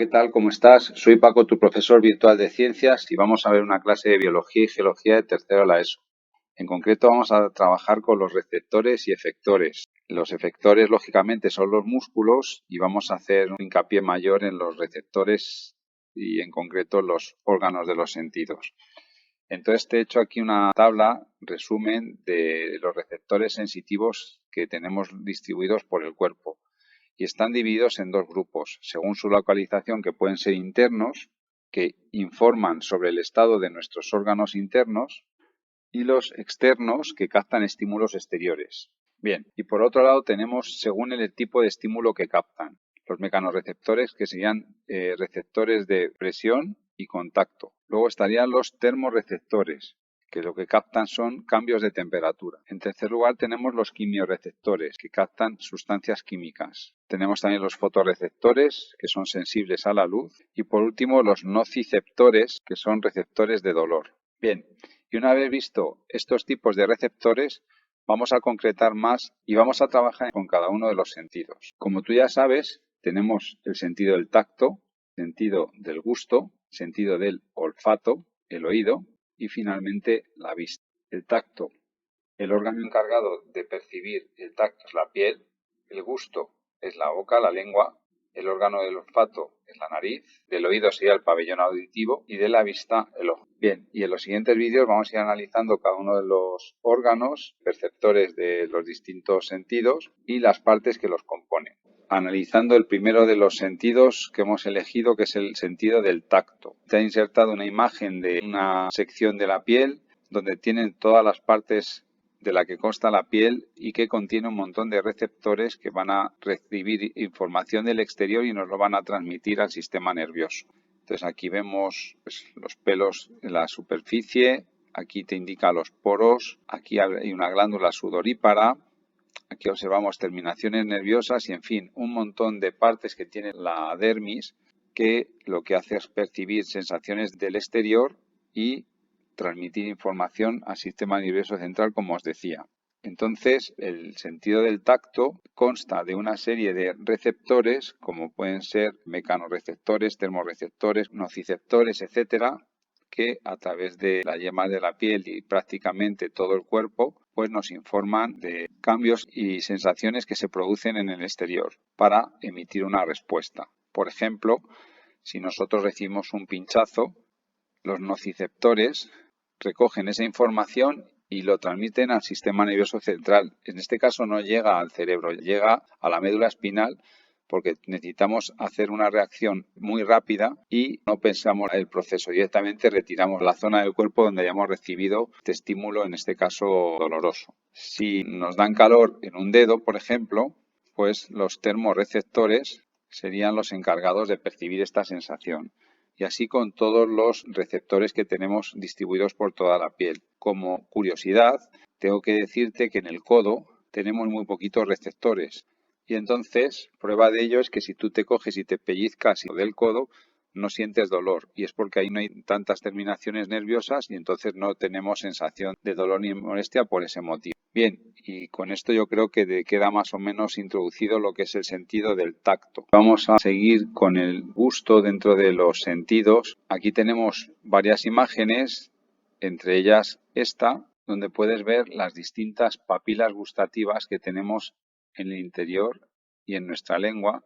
¿qué tal? ¿Cómo estás? Soy Paco, tu profesor virtual de ciencias, y vamos a ver una clase de biología y geología de tercero de la ESO. En concreto vamos a trabajar con los receptores y efectores. Los efectores, lógicamente, son los músculos y vamos a hacer un hincapié mayor en los receptores y en concreto los órganos de los sentidos. Entonces te he hecho aquí una tabla, resumen, de los receptores sensitivos que tenemos distribuidos por el cuerpo. Y están divididos en dos grupos, según su localización, que pueden ser internos, que informan sobre el estado de nuestros órganos internos, y los externos, que captan estímulos exteriores. Bien, y por otro lado tenemos, según el tipo de estímulo que captan, los mecanorreceptores, que serían receptores de presión y contacto. Luego estarían los termorreceptores, que lo que captan son cambios de temperatura. En tercer lugar tenemos los quimiorreceptores, que captan sustancias químicas. Tenemos también los fotorreceptores, que son sensibles a la luz. Y por último los nociceptores, que son receptores de dolor. Bien, y una vez visto estos tipos de receptores, vamos a concretar más y vamos a trabajar con cada uno de los sentidos. Como tú ya sabes, tenemos el sentido del tacto, sentido del gusto, sentido del olfato, el oído, y finalmente la vista. El tacto, el órgano encargado de percibir el tacto es la piel, el gusto es la boca, la lengua, el órgano del olfato es la nariz, del oído sería el pabellón auditivo y de la vista el ojo. Bien, y en los siguientes vídeos vamos a ir analizando cada uno de los órganos perceptores de los distintos sentidos y las partes que los componen. Analizando el primero de los sentidos que hemos elegido, que es el sentido del tacto. Te ha insertado una imagen de una sección de la piel donde tienen todas las partes de la que consta la piel y que contiene un montón de receptores que van a recibir información del exterior y nos lo van a transmitir al sistema nervioso. Entonces aquí vemos los pelos en la superficie, aquí te indica los poros, aquí hay una glándula sudorípara. Aquí observamos terminaciones nerviosas y, en fin, un montón de partes que tiene la dermis que lo que hace es percibir sensaciones del exterior y transmitir información al sistema nervioso central, como os decía. Entonces, el sentido del tacto consta de una serie de receptores, como pueden ser mecanorreceptores, termorreceptores, nociceptores, etcétera, que a través de la yema de la piel y prácticamente todo el cuerpo, pues nos informan de cambios y sensaciones que se producen en el exterior para emitir una respuesta. Por ejemplo, si nosotros recibimos un pinchazo, los nociceptores recogen esa información y lo transmiten al sistema nervioso central. En este caso no llega al cerebro, llega a la médula espinal, porque necesitamos hacer una reacción muy rápida y no pensamos el proceso. Directamente retiramos la zona del cuerpo donde hayamos recibido este estímulo, en este caso doloroso. Si nos dan calor en un dedo, por ejemplo, pues los termorreceptores serían los encargados de percibir esta sensación. Y así con todos los receptores que tenemos distribuidos por toda la piel. Como curiosidad, tengo que decirte que en el codo tenemos muy poquitos receptores. Y entonces, prueba de ello es que si tú te coges y te pellizcas del codo, no sientes dolor. Y es porque ahí no hay tantas terminaciones nerviosas y entonces no tenemos sensación de dolor ni molestia por ese motivo. Bien, y con esto yo creo que queda más o menos introducido lo que es el sentido del tacto. Vamos a seguir con el gusto dentro de los sentidos. Aquí tenemos varias imágenes, entre ellas esta, donde puedes ver las distintas papilas gustativas que tenemos en el interior y en nuestra lengua,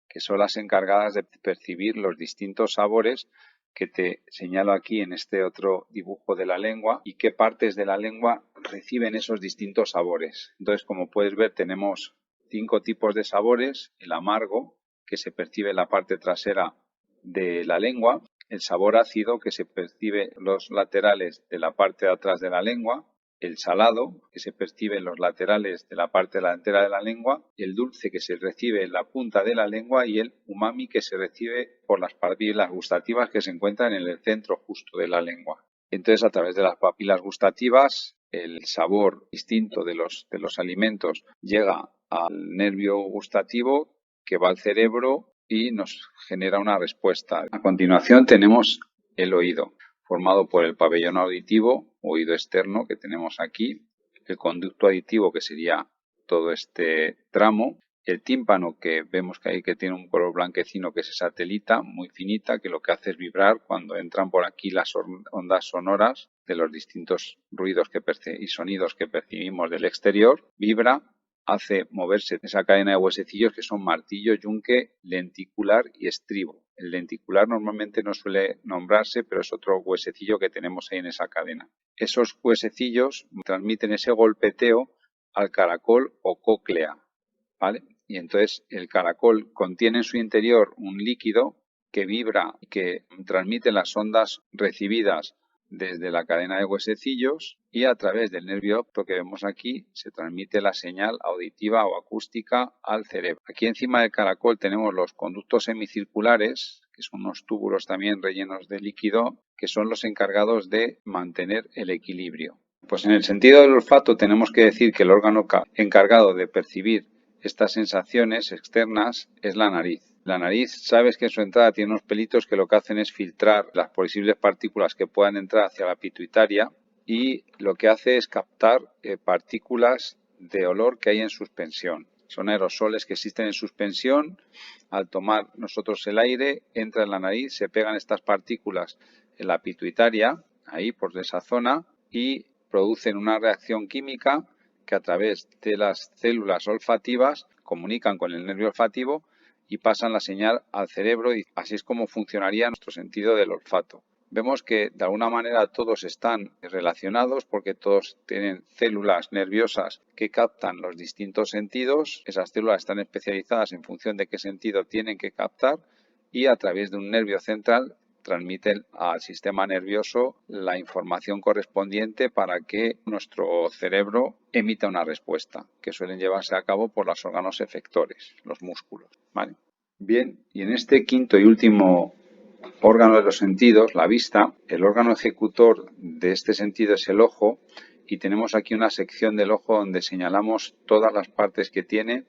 que son las encargadas de percibir los distintos sabores que te señalo aquí en este otro dibujo de la lengua y qué partes de la lengua reciben esos distintos sabores. Entonces, como puedes ver, tenemos 5 tipos de sabores: el amargo, que se percibe en la parte trasera de la lengua; el sabor ácido, que se percibe en los laterales de la parte de atrás de la lengua; el salado, que se percibe en los laterales de la parte delantera de la lengua; el dulce, que se recibe en la punta de la lengua; y el umami, que se recibe por las papilas gustativas que se encuentran en el centro justo de la lengua. Entonces, a través de las papilas gustativas, el sabor distinto de los alimentos llega al nervio gustativo, que va al cerebro y nos genera una respuesta. A continuación tenemos el oído, formado por el pabellón auditivo, oído externo, que tenemos aquí, el conducto auditivo, que sería todo este tramo, El tímpano, que vemos que ahí que tiene un color blanquecino, que es esa telita muy finita, que lo que hace es vibrar cuando entran por aquí las ondas sonoras de los distintos ruidos y sonidos que percibimos del exterior. Vibra, hace moverse esa cadena de huesecillos que son martillo, yunque, lenticular y estribo. El lenticular normalmente no suele nombrarse, pero es otro huesecillo que tenemos ahí en esa cadena. Esos huesecillos transmiten ese golpeteo al caracol o cóclea, ¿vale? Y entonces el caracol contiene en su interior un líquido que vibra y que transmite las ondas recibidas desde la cadena de huesecillos, y a través del nervio óptico que vemos aquí se transmite la señal auditiva o acústica al cerebro. Aquí encima del caracol tenemos los conductos semicirculares, que son unos túbulos también rellenos de líquido, que son los encargados de mantener el equilibrio. Pues en el sentido del olfato tenemos que decir que el órgano encargado de percibir estas sensaciones externas es la nariz. La nariz, sabes que en su entrada tiene unos pelitos que lo que hacen es filtrar las posibles partículas que puedan entrar hacia la pituitaria, y lo que hace es captar partículas de olor que hay en suspensión. Son aerosoles que existen en suspensión. Al tomar nosotros el aire, entra en la nariz, se pegan estas partículas en la pituitaria, ahí por esa zona, y producen una reacción química que a través de las células olfativas comunican con el nervio olfativo y pasan la señal al cerebro, y así es como funcionaría nuestro sentido del olfato. Vemos que de alguna manera todos están relacionados porque todos tienen células nerviosas que captan los distintos sentidos. Esas células están especializadas en función de qué sentido tienen que captar, y a través de un nervio central transmiten al sistema nervioso la información correspondiente para que nuestro cerebro emita una respuesta, que suelen llevarse a cabo por los órganos efectores, los músculos, ¿vale? Bien, y en este quinto y último órgano de los sentidos, la vista, el órgano ejecutor de este sentido es el ojo, y tenemos aquí una sección del ojo donde señalamos todas las partes que tiene,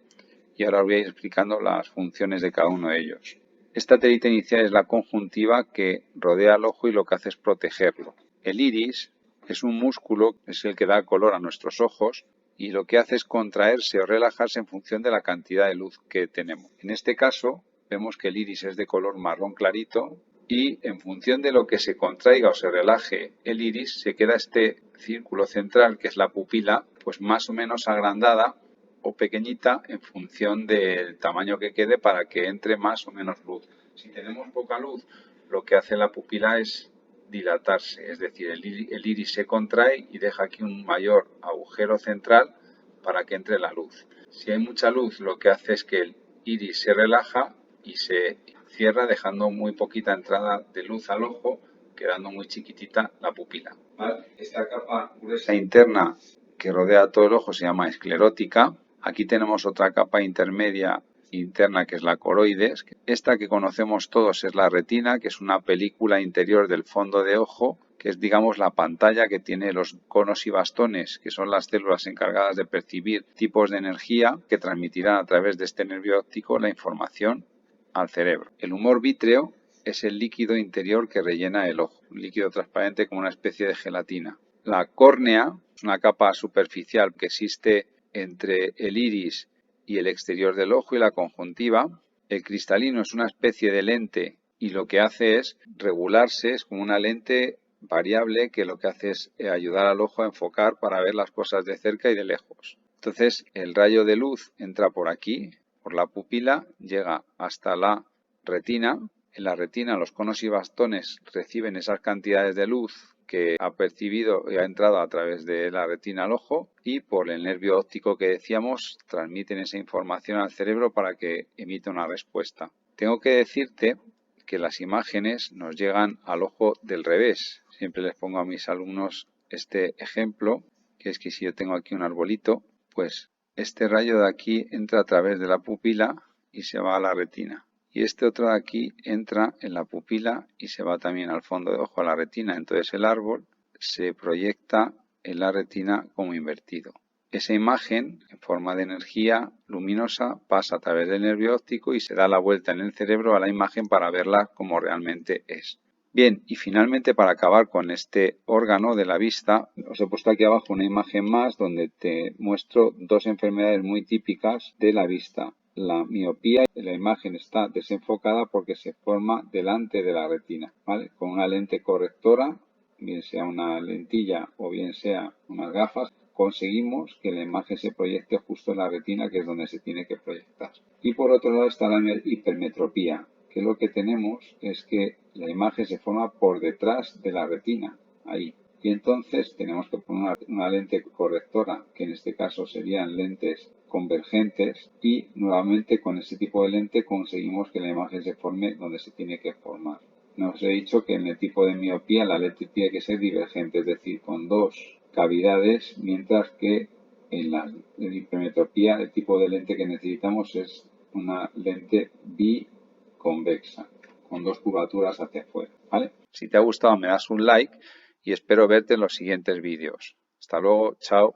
y ahora os voy a ir explicando las funciones de cada uno de ellos. Esta telita inicial es la conjuntiva que rodea al ojo y lo que hace es protegerlo. El iris es un músculo, es el que da color a nuestros ojos, y lo que hace es contraerse o relajarse en función de la cantidad de luz que tenemos. En este caso vemos que el iris es de color marrón clarito, y en función de lo que se contraiga o se relaje el iris, se queda este círculo central, que es la pupila, pues más o menos agrandada o pequeñita en función del tamaño que quede para que entre más o menos luz. Si tenemos poca luz, lo que hace la pupila es dilatarse, es decir, el iris se contrae y deja aquí un mayor agujero central para que entre la luz. Si hay mucha luz, lo que hace es que el iris se relaja y se cierra, dejando muy poquita entrada de luz al ojo, quedando muy chiquitita la pupila, ¿vale? Esta capa gruesa interna que rodea todo el ojo se llama esclerótica. Aquí tenemos otra capa intermedia interna, que es la coroides. Esta que conocemos todos es la retina, que es una película interior del fondo de ojo, que es, digamos, la pantalla que tiene los conos y bastones, que son las células encargadas de percibir tipos de energía que transmitirán a través de este nervio óptico la información al cerebro. El humor vítreo es el líquido interior que rellena el ojo, un líquido transparente como una especie de gelatina. La córnea es una capa superficial que existe entre el iris y el exterior del ojo y la conjuntiva. El cristalino es una especie de lente, y lo que hace es regularse, es como una lente variable que lo que hace es ayudar al ojo a enfocar para ver las cosas de cerca y de lejos. Entonces el rayo de luz entra por aquí, por la pupila, llega hasta la retina. En la retina los conos y bastones reciben esas cantidades de luz que ha percibido y ha entrado a través de la retina al ojo, y por el nervio óptico que decíamos transmiten esa información al cerebro para que emita una respuesta. Tengo que decirte que las imágenes nos llegan al ojo del revés. Siempre les pongo a mis alumnos este ejemplo, que es que si yo tengo aquí un arbolito, pues este rayo de aquí entra a través de la pupila y se va a la retina. Y este otro de aquí entra en la pupila y se va también al fondo de ojo, a la retina. Entonces el árbol se proyecta en la retina como invertido. Esa imagen, en forma de energía luminosa, pasa a través del nervio óptico y se da la vuelta en el cerebro a la imagen para verla como realmente es. Bien, y finalmente, para acabar con este órgano de la vista, os he puesto aquí abajo una imagen más donde te muestro dos enfermedades muy típicas de la vista. la miopía y la imagen está desenfocada porque se forma delante de la retina, ¿vale? Con una lente correctora, bien sea una lentilla o bien sea unas gafas, conseguimos que la imagen se proyecte justo en la retina, que es donde se tiene que proyectar. Y por otro lado está la hipermetropía, que lo que tenemos es que la imagen se forma por detrás de la retina, ahí. Y entonces tenemos que poner una lente correctora, que en este caso serían lentes convergentes, y nuevamente con ese tipo de lente conseguimos que la imagen se forme donde se tiene que formar. Nos he dicho que en el tipo de miopía la lente tiene que ser divergente, es decir, con dos cavidades, mientras que en la hipermetropía el tipo de lente que necesitamos es una lente biconvexa, con dos curvaturas hacia afuera, ¿vale? Si te ha gustado me das un like y espero verte en los siguientes vídeos. Hasta luego, chao.